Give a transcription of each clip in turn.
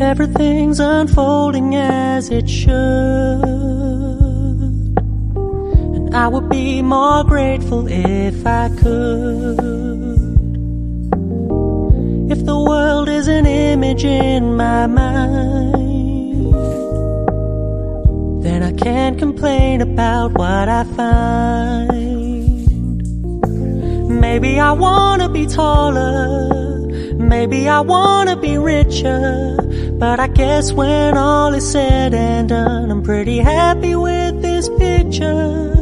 Everything's unfolding as it should, and I would be more grateful if I could. If the world is an image in my mind, then I can't complain about what I find. Maybe I wanna be taller, maybe I wanna be richer, but I guess when all is said and done, I'm pretty happy with this picture,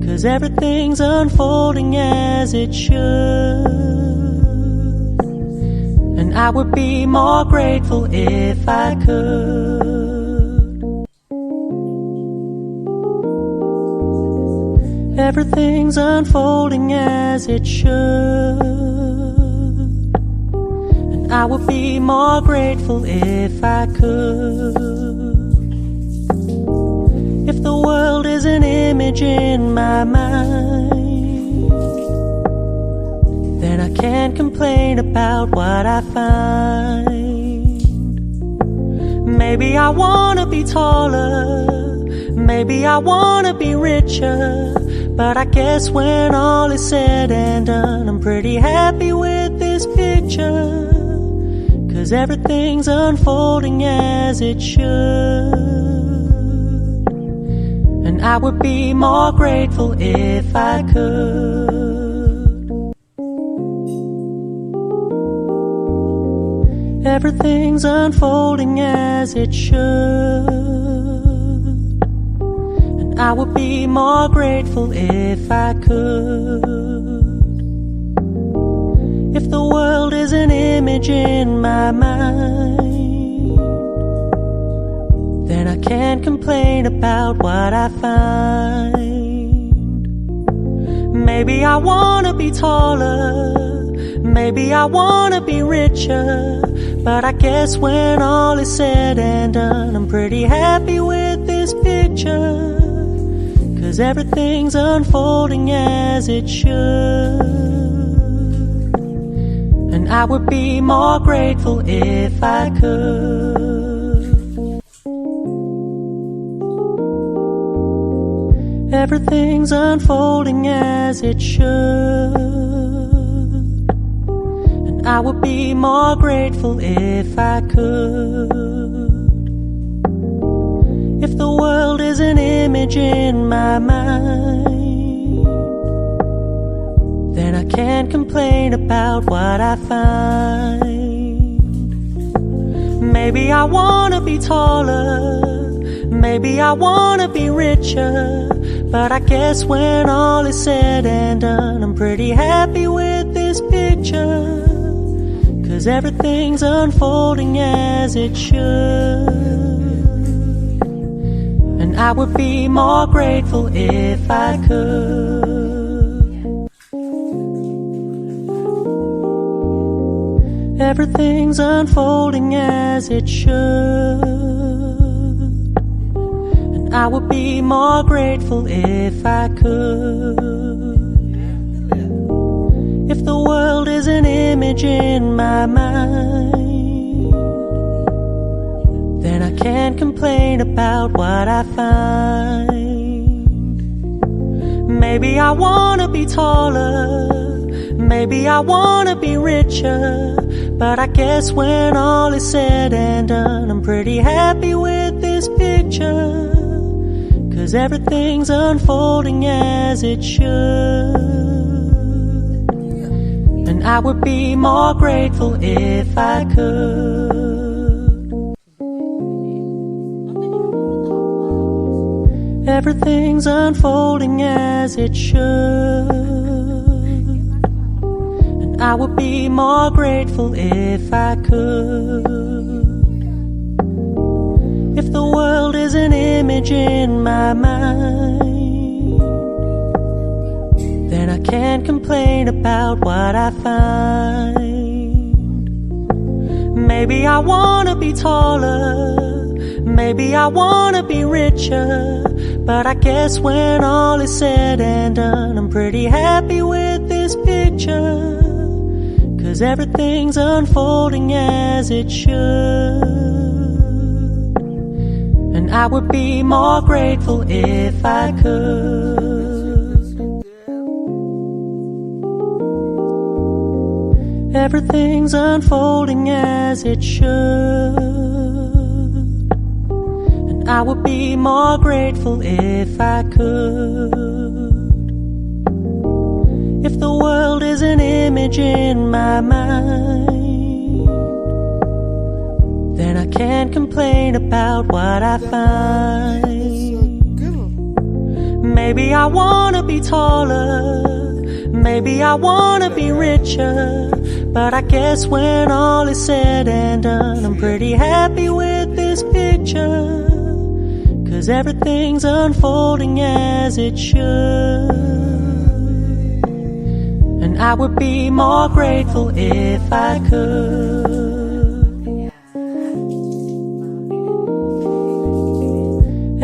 'cause everything's unfolding as it should. And I would be more grateful if I could. Everything's unfolding as it should, and I would be more grateful if I could. If the world is an image in my mind, then I can't complain about what I find. Maybe I wanna be taller, maybe I wanna be richer, but I guess when all is said and done, I'm pretty happy with this picture, 'cause everything's unfolding as it should. And I would be more grateful if I could. Everything's unfolding as it should, and I would be more grateful if I could. If the world is an image in my mind, then I can't complain about what I find. Maybe I wanna be taller, maybe I wanna be richer, but I guess when all is said and done, I'm pretty happy with this picture, 'cause everything's unfolding as it should. And I would be more grateful if I could. Everything's unfolding as it should, and I would be more grateful if I could. If the world is an image in my mind, then I can't complain about what I find. Maybe I wanna be taller, maybe I wanna be richer, but I guess when all is said and done, I'm pretty happy with this picture, 'cause everything's unfolding as it should. And I would be more grateful if I could. Everything's unfolding as it should, and I would be more grateful if I could. If the world is an image in my mind, then I can't complain about what I find. Maybe I wanna be taller, maybe I wanna be richer, but I guess when all is said and done, I'm pretty happy with this picture, 'cause everything's unfolding as it should. And I would be more grateful if I could. Everything's unfolding as it should, I would be more grateful if I could. If the world is an image in my mind, then I can't complain about what I find. Maybe I wanna be taller, maybe I wanna be richer, but I guess when all is said and done, I'm pretty happy with this picture, 'cause everything's unfolding as it should. And I would be more grateful if I could. Everything's unfolding as it should. I would be more grateful if I could. If the world is an image in my mind, then I can't complain about what I find. Maybe I wanna be taller, maybe I wanna be richer, but I guess when all is said and done, I'm pretty happy with this picture. 'Cause everything's unfolding as it should. And I would be more grateful if I could.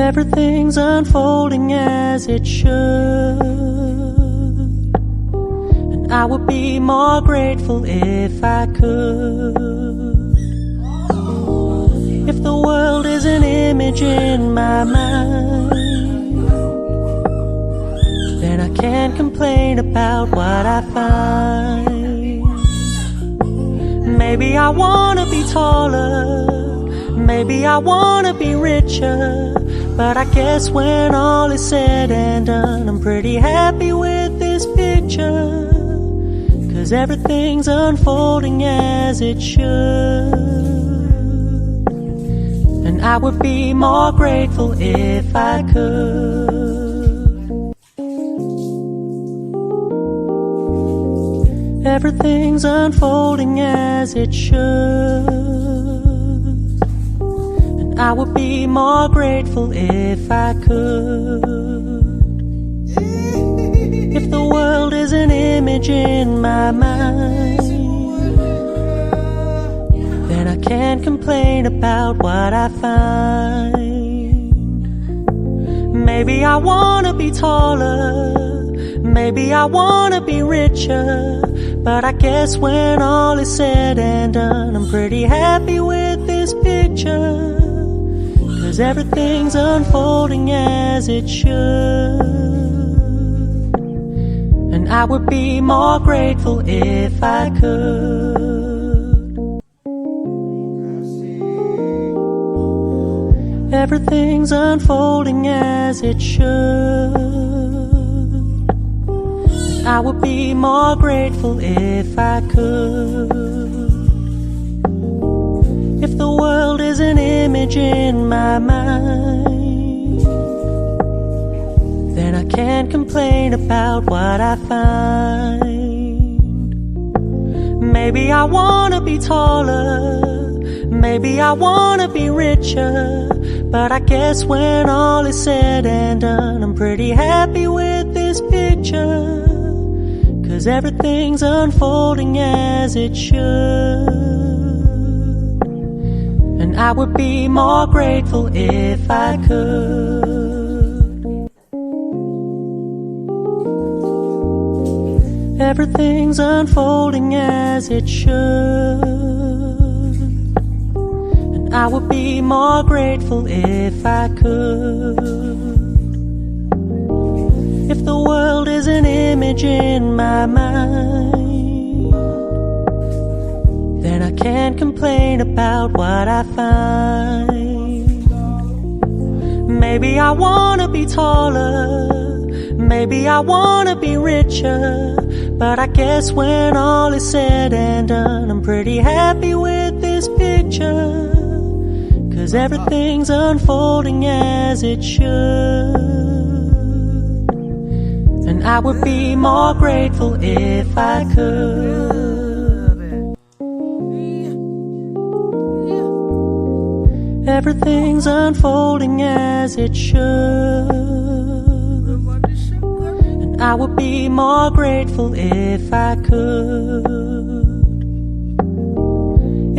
Everything's unfolding as it should. And I would be more grateful if I could. If the world is an image in my mind, then I can't complain about what I find. Maybe I wanna be taller, maybe I wanna be richer, but I guess when all is said and done, I'm pretty happy with this picture. 'Cause everything's unfolding as it should. And I would be more grateful if I could. Everything's unfolding as it should. And I would be more grateful if I could. If the world is an image in my mind, then I can't complain about what I find. Maybe I wanna be taller, maybe I wanna be richer, but I guess when all is said and done, I'm pretty happy with this picture. 'Cause everything's unfolding as it should. And I would be more grateful if I could. Everything's unfolding as it should. And I would be more grateful if I could. If the world is an image in my mind, then I can't complain about what I find. Maybe I wanna be taller, maybe I wanna be richer, but I guess when all is said and done, I'm pretty happy with this picture. 'Cause everything's unfolding as it should. And I would be more grateful if I could. Everything's unfolding as it should. I would be more grateful if I could. If the world is an image in my mind, then I can't complain about what I find. Maybe I wanna be taller, maybe I wanna be richer, but I guess when all is said and done, I'm pretty happy with this picture. 'Cause everything's unfolding as it should. And I would be more grateful if I could. Everything's unfolding as it should. And I would be more grateful if I could.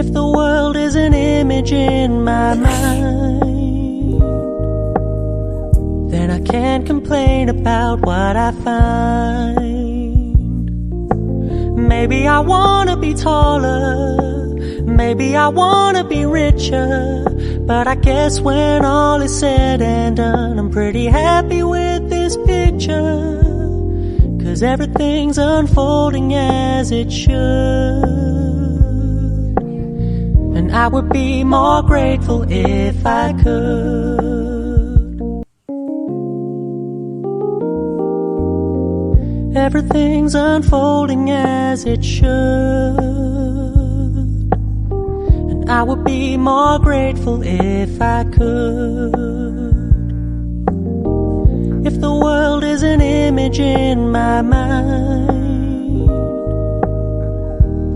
If the world is an image in my mind, then I can't complain about what I find. Maybe I wanna be taller, maybe I wanna be richer, but I guess when all is said and done, I'm pretty happy with this picture, 'cause everything's unfolding as it should. And I would be more grateful if I could. Everything's unfolding as it should. And I would be more grateful if I could. If the world is an image in my mind,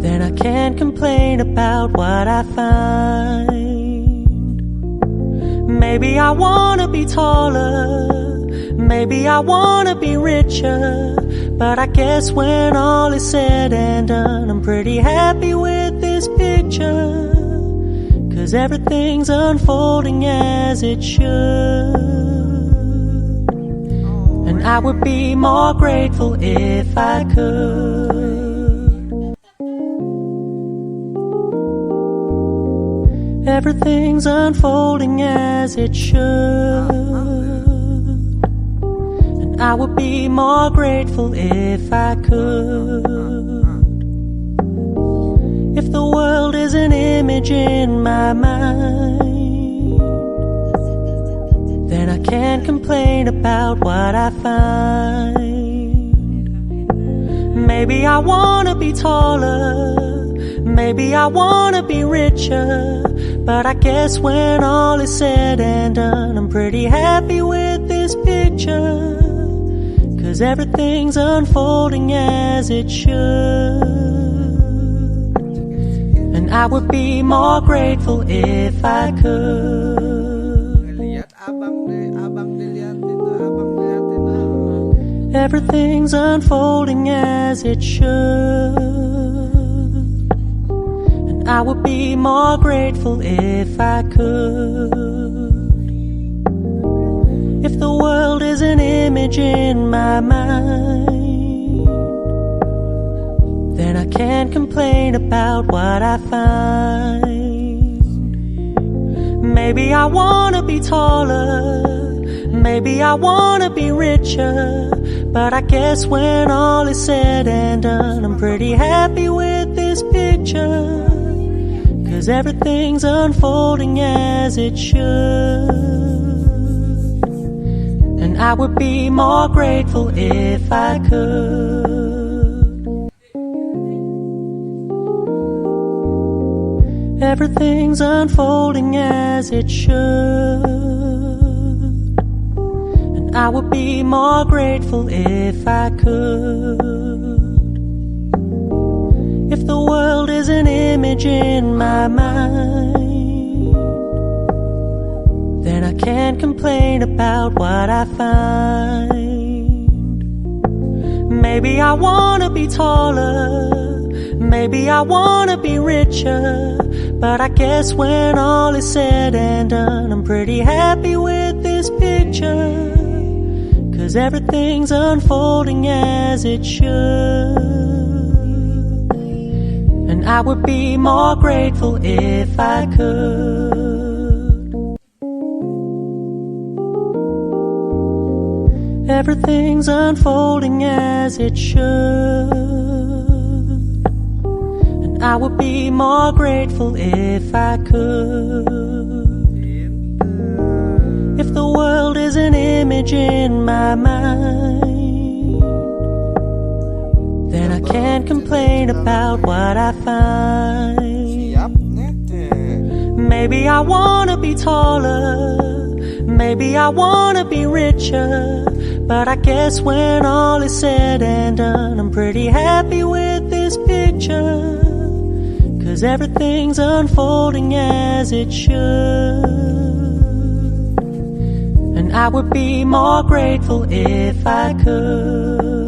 then I can't complain about what I find. Maybe I wanna be taller, maybe I wanna be richer, but I guess when all is said and done, I'm pretty happy with this picture, 'cause everything's unfolding as it should. And I would be more grateful if I could. Everything's unfolding as it should. And I would be more grateful if I could. If the world is an image in my mind, then I can't complain about what I find. Maybe I wanna be taller, maybe I wanna be richer, but I guess when all is said and done, I'm pretty happy with this picture, 'cause everything's unfolding as it should. And I would be more grateful if I could. Everything's unfolding as it should. I would be more grateful if I could. If the world is an image in my mind, then I can't complain about what I find. Maybe I wanna be taller, maybe I wanna be richer, but I guess when all is said and done, I'm pretty happy with this picture, 'cause everything's unfolding as it should. And I would be more grateful if I could. Everything's unfolding as it should. And I would be more grateful if I could. If the world is an image in my mind, then I can't complain about what I find. Maybe I wanna be taller, maybe I wanna be richer, but I guess when all is said and done, I'm pretty happy with this picture, 'cause everything's unfolding as it should. And I would be more grateful if I could. Everything's unfolding as it should. And I would be more grateful if I could. If the world is an image in my mind, then I can't complain about what I find. Maybe I wanna be taller, maybe I wanna be richer, but I guess when all is said and done, I'm pretty happy with this picture, 'cause everything's unfolding as it should. And I would be more grateful if I could.